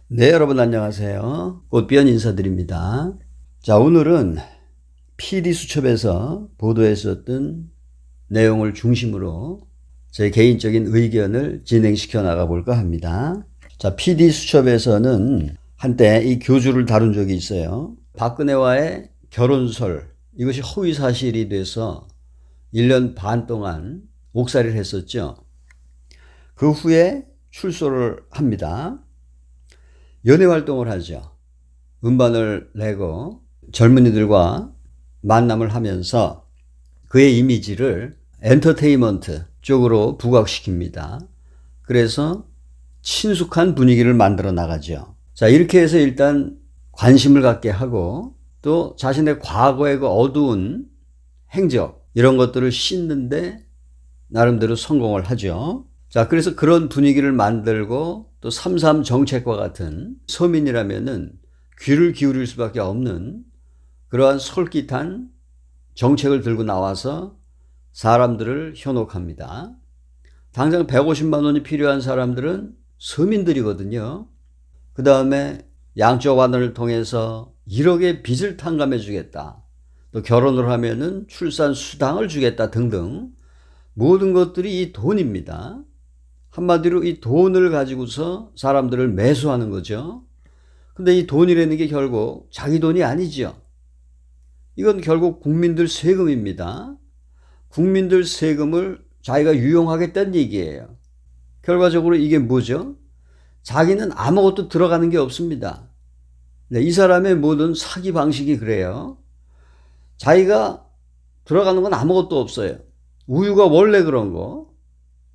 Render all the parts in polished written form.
네, 여러분 안녕하세요. 꽃비연 인사드립니다. 자, 오늘은 PD수첩에서 보도했었던 내용을 중심으로 제 개인적인 의견을 진행시켜 나가 볼까 합니다. 자, PD수첩에서는 한때 이 교주를 다룬 적이 있어요. 박근혜와의 결혼설, 이것이 허위 사실이 돼서 1년 반 동안 옥살이를 했었죠. 그 후에 출소를 합니다. 연애 활동을 하죠. 음반을 내고 젊은이들과 만남을 하면서 그의 이미지를 엔터테인먼트 쪽으로 부각시킵니다. 그래서 친숙한 분위기를 만들어 나가죠. 자, 이렇게 해서 일단 관심을 갖게 하고 또 자신의 과거의 그 어두운 행적 이런 것들을 씻는데 나름대로 성공을 하죠. 자, 그래서 그런 분위기를 만들고 또 3.3 정책과 같은 서민이라면은 귀를 기울일 수밖에 없는 그러한 솔깃한 정책을 들고 나와서 사람들을 현혹합니다. 당장 150만 원이 필요한 사람들은 서민들이거든요. 그 다음에 양쪽 완화를 통해서 1억의 빚을 탕감해 주겠다. 또 결혼을 하면은 출산 수당을 주겠다 등등 모든 것들이 이 돈입니다. 한마디로 이 돈을 가지고서 사람들을 매수하는 거죠. 근데 이 돈이라는 게 결국 자기 돈이 아니죠. 이건 결국 국민들 세금입니다. 국민들 세금을 자기가 유용하겠다는 얘기예요. 결과적으로 이게 뭐죠? 자기는 아무것도 들어가는 게 없습니다. 네, 이 사람의 모든 사기 방식이 그래요. 자기가 들어가는 건 아무것도 없어요. 우유가 원래 그런 거,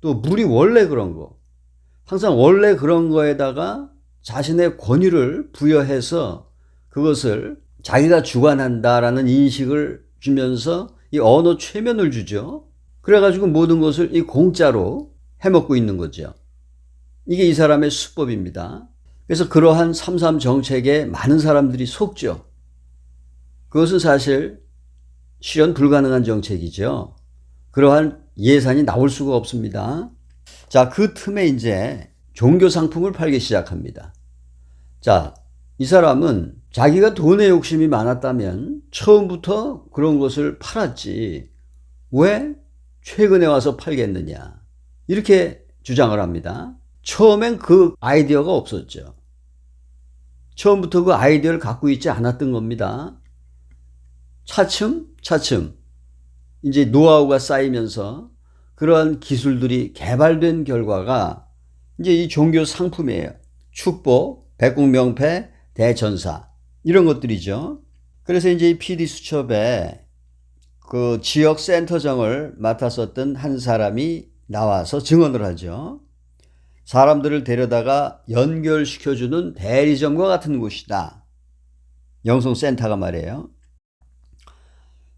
또 물이 원래 그런 거, 항상 원래 그런 거에다가 자신의 권위를 부여해서 그것을 자기가 주관한다라는 인식을 주면서 이 언어 최면을 주죠. 그래가지고 모든 것을 이 공짜로 해먹고 있는 거죠. 이게 이 사람의 수법입니다. 그래서 그러한 3.3 정책에 많은 사람들이 속죠. 그것은 사실 실현 불가능한 정책이죠. 그러한 예산이 나올 수가 없습니다. 자, 그 틈에 이제 종교 상품을 팔기 시작합니다. 자, 이 사람은 자기가 돈에 욕심이 많았다면 처음부터 그런 것을 팔았지 왜 최근에 와서 팔겠느냐 이렇게 주장을 합니다. 처음엔 그 아이디어가 없었죠. 처음부터 그 아이디어를 갖고 있지 않았던 겁니다. 차츰 이제 노하우가 쌓이면서 그러한 기술들이 개발된 결과가 이제 이 종교 상품이에요. 축복, 백국명패, 대천사 이런 것들이죠. 그래서 이제 이 PD수첩에 그 지역 센터장을 맡았었던 한 사람이 나와서 증언을 하죠. 사람들을 데려다가 연결시켜주는 대리점과 같은 곳이다. 영성센터가 말이에요.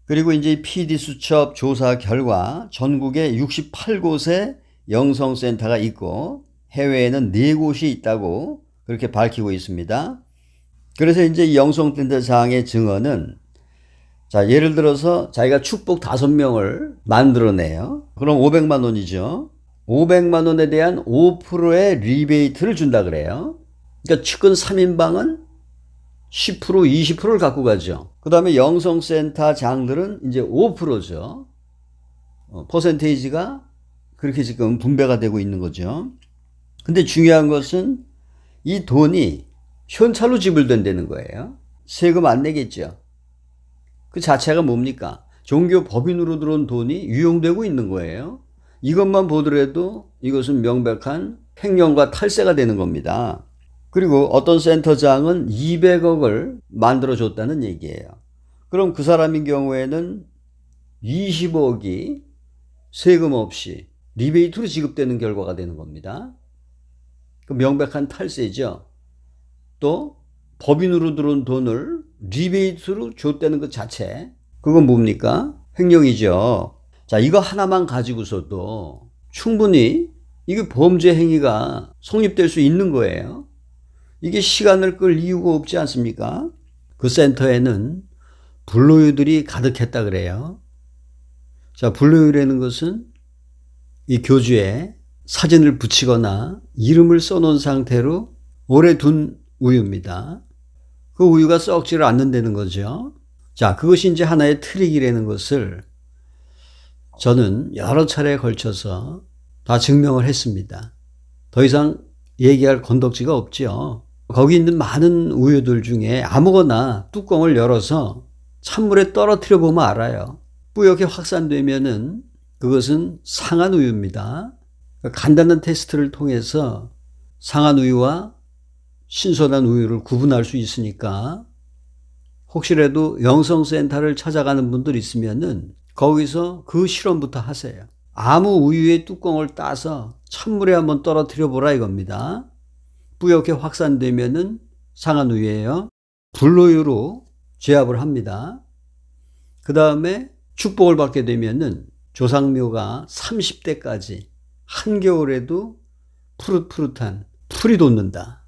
그리고 이제 PD수첩 조사 결과 전국에 68곳의 영성센터가 있고 해외에는 4곳이 있다고 그렇게 밝히고 있습니다. 그래서 이제 이 영성센터장의 증언은 자, 예를 들어서 자기가 축복 5명을 만들어내요. 그럼 500만 원이죠. 500만 원에 대한 5%의 리베이트를 준다 그래요. 그러니까 측근 3인방은 10%, 20%를 갖고 가죠. 그 다음에 영성센터장들은 이제 5%죠. 퍼센테이지가 그렇게 지금 분배가 되고 있는 거죠. 근데 중요한 것은 이 돈이 현찰로 지불된다는 거예요. 세금 안 내겠죠. 그 자체가 뭡니까? 종교 법인으로 들어온 돈이 유용되고 있는 거예요. 이것만 보더라도 이것은 명백한 횡령과 탈세가 되는 겁니다. 그리고 어떤 센터장은 200억을 만들어줬다는 얘기예요. 그럼 그 사람인 경우에는 20억이 세금 없이 리베이트로 지급되는 결과가 되는 겁니다. 그 명백한 탈세죠. 또 법인으로 들어온 돈을 리베이트로 줬다는 것 자체, 그건 뭡니까? 횡령이죠. 자, 이거 하나만 가지고서도 충분히 이게 범죄 행위가 성립될 수 있는 거예요. 이게 시간을 끌 이유가 없지 않습니까? 그 센터에는 불로유들이 가득했다 그래요. 자, 불로유라는 것은 이 교주에 사진을 붙이거나 이름을 써놓은 상태로 오래 둔 우유입니다. 그 우유가 썩지를 않는다는 거죠. 자, 그것이 이제 하나의 트릭이라는 것을 저는 여러 차례에 걸쳐서 다 증명을 했습니다. 더 이상 얘기할 건덕지가 없죠. 거기 있는 많은 우유들 중에 아무거나 뚜껑을 열어서 찬물에 떨어뜨려 보면 알아요. 뿌옇게 확산되면은 그것은 상한 우유입니다. 간단한 테스트를 통해서 상한 우유와 신선한 우유를 구분할 수 있으니까 혹시라도 영성센터를 찾아가는 분들 있으면은 거기서 그 실험부터 하세요. 아무 우유의 뚜껑을 따서 찬물에 한번 떨어뜨려 보라 이겁니다. 뿌옇게 확산되면은 상한 우유예요. 불우유로 제압을 합니다. 그 다음에 축복을 받게 되면은 조상묘가 30대까지 한겨울에도 푸릇푸릇한 풀이 돋는다.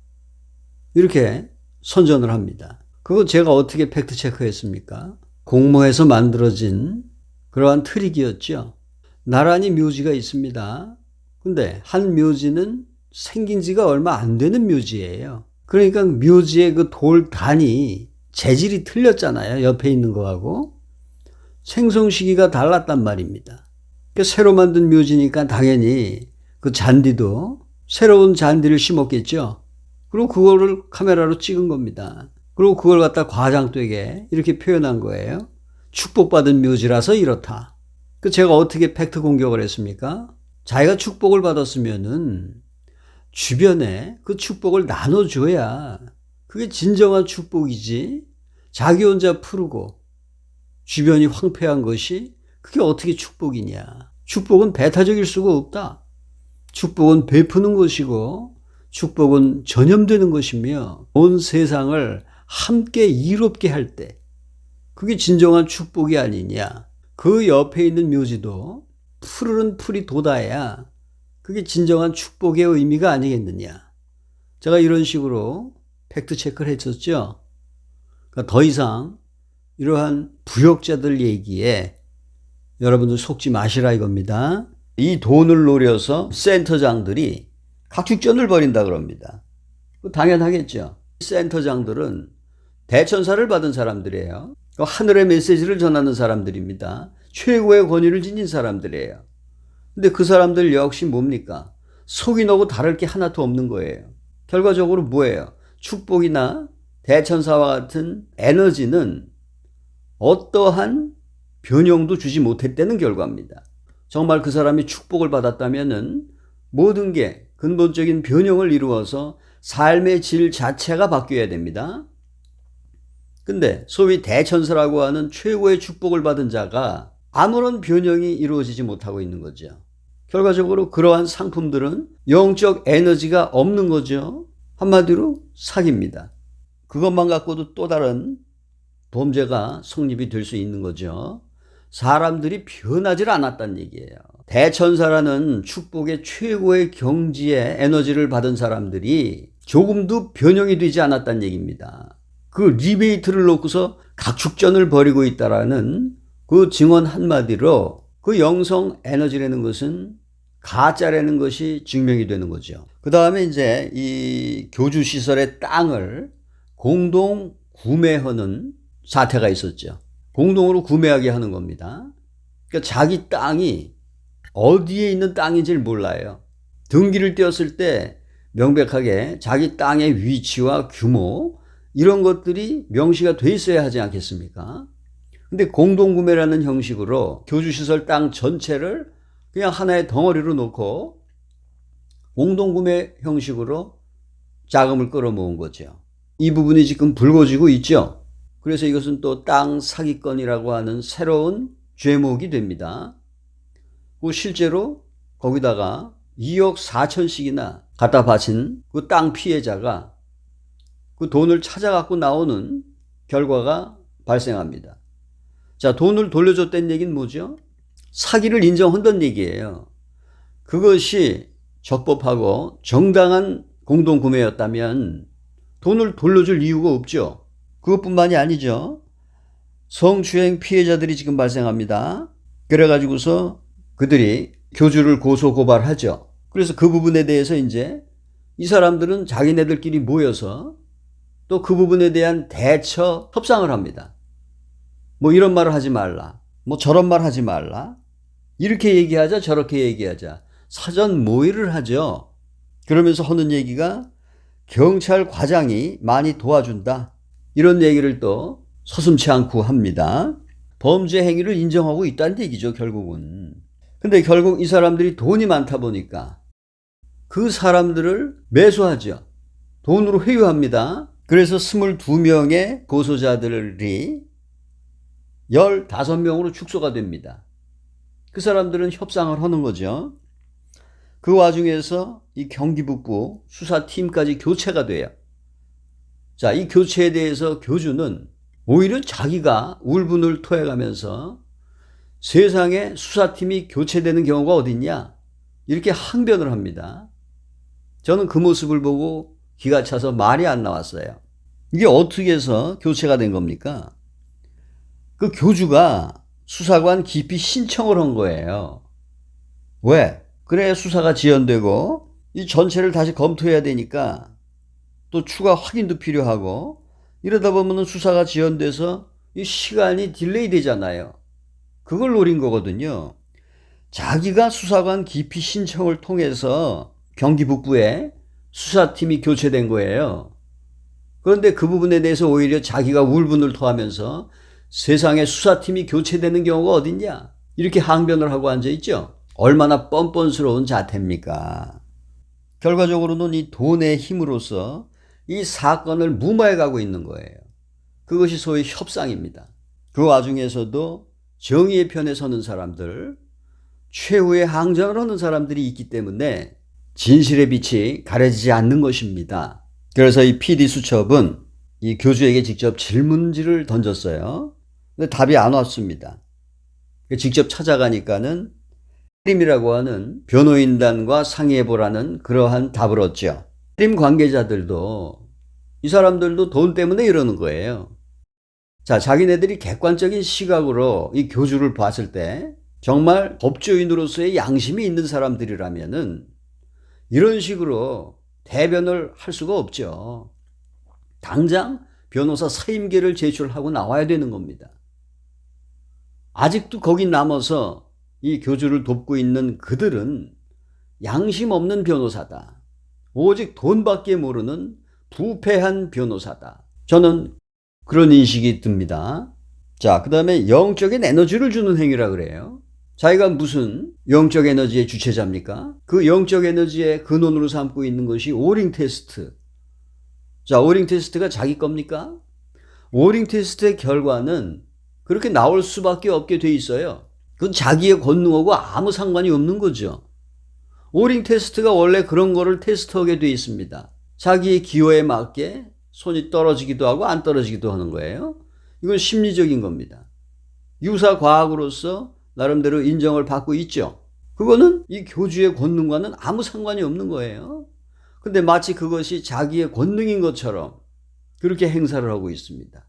이렇게 선전을 합니다. 그거 제가 어떻게 팩트 체크했습니까? 공모해서 만들어진 그러한 트릭이었죠. 나란히 묘지가 있습니다. 근데 한 묘지는 생긴 지가 얼마 안 되는 묘지예요. 그러니까 묘지의 그 돌단이 재질이 틀렸잖아요. 옆에 있는 거하고. 생성 시기가 달랐단 말입니다. 그러니까 새로 만든 묘지니까 당연히 그 잔디도 새로운 잔디를 심었겠죠. 그리고 그거를 카메라로 찍은 겁니다. 그리고 그걸 갖다 과장되게 이렇게 표현한 거예요. 축복받은 묘지라서 이렇다. 그 제가 어떻게 팩트 공격을 했습니까? 자기가 축복을 받았으면은 주변에 그 축복을 나눠줘야 그게 진정한 축복이지. 자기 혼자 푸르고 주변이 황폐한 것이 그게 어떻게 축복이냐. 축복은 배타적일 수가 없다. 축복은 베푸는 것이고 축복은 전염되는 것이며 온 세상을 함께 이롭게 할 때 그게 진정한 축복이 아니냐. 그 옆에 있는 묘지도 푸르른 풀이 돋아야 그게 진정한 축복의 의미가 아니겠느냐. 제가 이런 식으로 팩트 체크를 했었죠. 그러니까 더 이상 이러한 부역자들 얘기에 여러분들 속지 마시라 이겁니다. 이 돈을 노려서 센터장들이 각축전을 벌인다 그럽니다. 당연하겠죠. 센터장들은 대천사를 받은 사람들이에요. 하늘의 메시지를 전하는 사람들입니다. 최고의 권위를 지닌 사람들이에요. 근데 그 사람들 역시 뭡니까? 속이 너고 다를 게 하나도 없는 거예요. 결과적으로 뭐예요? 축복이나 대천사와 같은 에너지는 어떠한 변형도 주지 못했다는 결과입니다. 정말 그 사람이 축복을 받았다면은 모든 게 근본적인 변형을 이루어서 삶의 질 자체가 바뀌어야 됩니다. 근데 소위 대천사라고 하는 최고의 축복을 받은 자가 아무런 변형이 이루어지지 못하고 있는 거죠. 결과적으로 그러한 상품들은 영적 에너지가 없는 거죠. 한마디로 사기입니다. 그것만 갖고도 또 다른 범죄가 성립이 될 수 있는 거죠. 사람들이 변하지 않았다는 얘기예요. 대천사라는 축복의 최고의 경지의 에너지를 받은 사람들이 조금도 변형이 되지 않았다는 얘기입니다. 그 리베이트를 놓고서 각축전을 벌이고 있다라는 그 증언 한마디로 그 영성 에너지라는 것은 가짜라는 것이 증명이 되는 거죠. 그 다음에 이제 이 교주시설의 땅을 공동 구매하는 사태가 있었죠. 공동으로 구매하게 하는 겁니다. 그러니까 자기 땅이 어디에 있는 땅인지를 몰라요. 등기를 띄었을 때 명백하게 자기 땅의 위치와 규모 이런 것들이 명시가 돼 있어야 하지 않겠습니까? 근데 공동구매라는 형식으로 교주시설 땅 전체를 그냥 하나의 덩어리로 놓고 공동구매 형식으로 자금을 끌어모은 거죠. 이 부분이 지금 불거지고 있죠. 그래서 이것은 또 땅 사기건이라고 하는 새로운 죄목이 됩니다. 실제로 거기다가 2억 4천씩이나 갖다 바친 그 땅 피해자가 그 돈을 찾아갖고 나오는 결과가 발생합니다. 자, 돈을 돌려줬다는 얘기는 뭐죠? 사기를 인정한다는 얘기예요. 그것이 적법하고 정당한 공동구매였다면 돈을 돌려줄 이유가 없죠. 그것뿐만이 아니죠. 성추행 피해자들이 지금 발생합니다. 그래가지고서 그들이 교주를 고소 고발하죠. 그래서 그 부분에 대해서 이제 이 사람들은 자기네들끼리 모여서 또 그 부분에 대한 대처 협상을 합니다. 뭐 이런 말을 하지 말라. 뭐 저런 말 하지 말라. 이렇게 얘기하자 저렇게 얘기하자. 사전 모의를 하죠. 그러면서 하는 얘기가 경찰 과장이 많이 도와준다. 이런 얘기를 또 서슴지 않고 합니다. 범죄 행위를 인정하고 있다는 얘기죠, 결국은. 근데 결국 이 사람들이 돈이 많다 보니까 그 사람들을 매수하죠. 돈으로 회유합니다. 그래서 22명의 고소자들이 15명으로 축소가 됩니다. 그 사람들은 협상을 하는 거죠. 그 와중에서 이 경기북부 수사팀까지 교체가 돼요. 자, 이 교체에 대해서 교주는 오히려 자기가 울분을 토해가면서 세상에 수사팀이 교체되는 경우가 어딨냐? 이렇게 항변을 합니다. 저는 그 모습을 보고 기가 차서 말이 안 나왔어요. 이게 어떻게 해서 교체가 된 겁니까? 그 교주가 수사관 기피 신청을 한 거예요. 왜? 그래 수사가 지연되고 이 전체를 다시 검토해야 되니까 또 추가 확인도 필요하고 이러다 보면 수사가 지연돼서 이 시간이 딜레이 되잖아요. 그걸 노린 거거든요. 자기가 수사관 기피 신청을 통해서 경기 북부에 수사팀이 교체된 거예요. 그런데 그 부분에 대해서 오히려 자기가 울분을 토하면서 세상에 수사팀이 교체되는 경우가 어딨냐? 이렇게 항변을 하고 앉아있죠. 얼마나 뻔뻔스러운 자태입니까? 결과적으로는 이 돈의 힘으로써 이 사건을 무마해 가고 있는 거예요. 그것이 소위 협상입니다. 그 와중에서도 정의의 편에 서는 사람들, 최후의 항전을 하는 사람들이 있기 때문에 진실의 빛이 가려지지 않는 것입니다. 그래서 이 PD 수첩은 이 교주에게 직접 질문지를 던졌어요. 근데 답이 안 왔습니다. 직접 찾아가니까는 해림이라고 하는 변호인단과 상의해보라는 그러한 답을 얻죠. 해림 관계자들도 이 사람들도 돈 때문에 이러는 거예요. 자, 자기네들이 객관적인 시각으로 이 교주를 봤을 때 정말 법조인으로서의 양심이 있는 사람들이라면은 이런 식으로 대변을 할 수가 없죠. 당장 변호사 사임계를 제출하고 나와야 되는 겁니다. 아직도 거기 남아서 이 교주를 돕고 있는 그들은 양심 없는 변호사다. 오직 돈밖에 모르는 부패한 변호사다. 저는 그런 인식이 듭니다. 자, 그 다음에 영적인 에너지를 주는 행위라 그래요. 자기가 무슨 영적 에너지의 주체자입니까? 그 영적 에너지의 근원으로 삼고 있는 것이 오링 테스트. 자, 오링 테스트가 자기 겁니까? 오링 테스트의 결과는 그렇게 나올 수밖에 없게 돼 있어요. 그건 자기의 권능하고 아무 상관이 없는 거죠. 오링 테스트가 원래 그런 거를 테스트하게 돼 있습니다. 자기의 기호에 맞게 손이 떨어지기도 하고 안 떨어지기도 하는 거예요. 이건 심리적인 겁니다. 유사과학으로서 나름대로 인정을 받고 있죠. 그거는 이 교주의 권능과는 아무 상관이 없는 거예요. 근데 마치 그것이 자기의 권능인 것처럼 그렇게 행사를 하고 있습니다.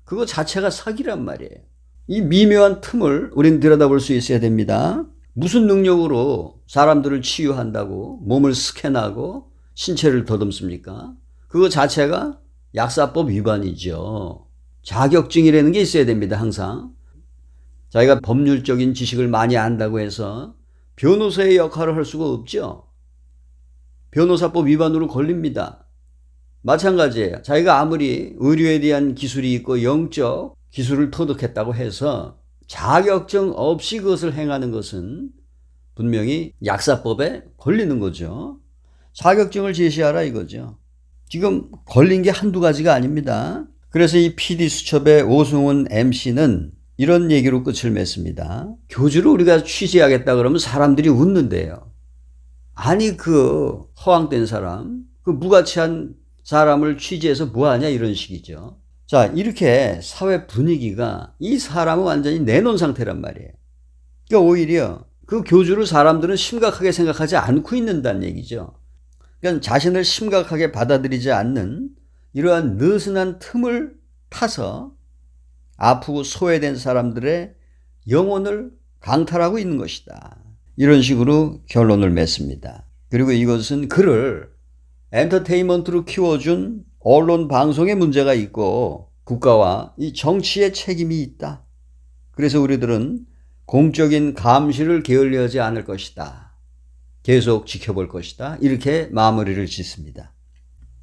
그거 자체가 사기란 말이에요. 이 미묘한 틈을 우리는 들여다볼 수 있어야 됩니다. 무슨 능력으로 사람들을 치유한다고 몸을 스캔하고 신체를 더듬습니까? 그거 자체가 약사법 위반이죠. 자격증이라는 게 있어야 됩니다, 항상. 자기가 법률적인 지식을 많이 안다고 해서 변호사의 역할을 할 수가 없죠. 변호사법 위반으로 걸립니다. 마찬가지예요. 자기가 아무리 의료에 대한 기술이 있고 영적 기술을 터득했다고 해서 자격증 없이 그것을 행하는 것은 분명히 약사법에 걸리는 거죠. 자격증을 제시하라 이거죠. 지금 걸린 게 한두 가지가 아닙니다. 그래서 이 PD수첩의 오승훈 MC는 이런 얘기로 끝을 맺습니다. 교주를 우리가 취재하겠다 그러면 사람들이 웃는데요. 아니 그 허황된 사람, 그 무가치한 사람을 취재해서 뭐하냐 이런 식이죠. 자, 이렇게 사회 분위기가 이 사람은 완전히 내놓은 상태란 말이에요. 그러니까 오히려 그 교주를 사람들은 심각하게 생각하지 않고 있는다는 얘기죠. 그러니까 자신을 심각하게 받아들이지 않는 이러한 느슨한 틈을 타서 아프고 소외된 사람들의 영혼을 강탈하고 있는 것이다. 이런 식으로 결론을 맺습니다. 그리고 이것은 그를 엔터테인먼트로 키워준 언론 방송에 문제가 있고 국가와 이 정치에 책임이 있다. 그래서 우리들은 공적인 감시를 게을리하지 않을 것이다. 계속 지켜볼 것이다. 이렇게 마무리를 짓습니다.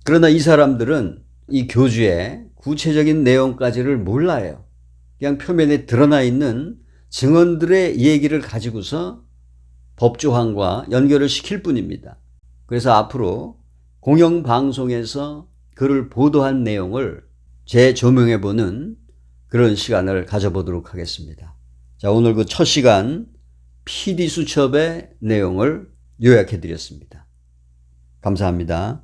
그러나 이 사람들은 이 교주의 구체적인 내용까지를 몰라요. 그냥 표면에 드러나 있는 증언들의 얘기를 가지고서 법조항과 연결을 시킬 뿐입니다. 그래서 앞으로 공영방송에서 그를 보도한 내용을 재조명해보는 그런 시간을 가져보도록 하겠습니다. 자, 오늘 그 첫 시간 PD수첩의 내용을 요약해드렸습니다. 감사합니다.